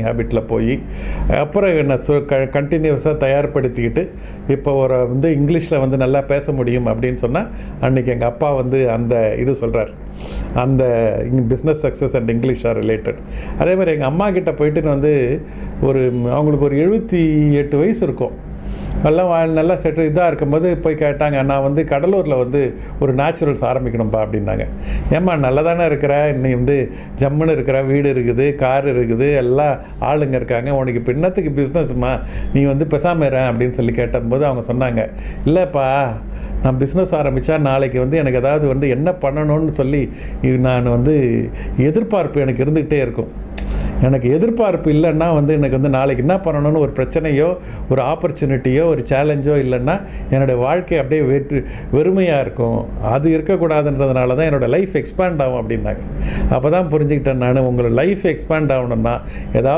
ஹேபிட்டில் போய் அப்புறம் என்ன கண்டினியூஸாக தயார்படுத்திக்கிட்டு இப்போ ஒரு இங்கிலீஷில் நல்லா பேச முடியும் அப்படின்னு சொன்னால் அன்றைக்கி எங்கள் அப்பா அந்த இது சொல்கிறார், அந்த business success and English or related. அதே மாதிரி எங்கள் அம்மா கிட்ட போயிட்டு ஒரு அவங்களுக்கு ஒரு 78 வயசு இருக்கும். எல்லாம் நல்லா இதாக இருக்கும்போது போய் கேட்டாங்க, நான் கடலூரில் ஒரு நேச்சுரல்ஸ் ஆரம்பிக்கணும்ப்பா அப்படின்னாங்க. ஏம்மா நல்லா தானே இருக்கிற, நீ ஜம்முன்னு இருக்கிற, வீடு இருக்குது, கார் இருக்குது, எல்லாம் ஆளுங்க இருக்காங்க, உனக்கு இப்போ என்னத்துக்கு பிஸ்னஸ்மா, நீ பேசாமல் இரு அப்படின்னு சொல்லி கேட்டபோது அவங்க சொன்னாங்க, இல்லைப்பா நான் பிஸ்னஸ் ஆரம்பித்தா நாளைக்கு எனக்கு ஏதாவது என்ன பண்ணணும்னு சொல்லி நான் எதிர்பார்ப்பு எனக்கு இருந்துக்கிட்டே இருக்கும். எனக்கு எதிர்பார்ப்பு இல்லைன்னா எனக்கு நாளைக்கு என்ன பண்ணணும்னு ஒரு பிரச்சனையோ ஒரு ஆப்பர்ச்சுனிட்டியோ ஒரு சேலஞ்சோ இல்லைன்னா என்னுடைய வாழ்க்கை அப்படியே வெறுமையாக இருக்கும். அது இருக்கக்கூடாதுன்றதுனால தான் என்னோடய லைஃப் எக்ஸ்பேண்ட் ஆகும் அப்படின்னாங்க. அப்போ தான் புரிஞ்சுக்கிட்டேன் நான், உங்களோட லைஃப் எக்ஸ்பேண்ட் ஆகணும்னா ஏதாவது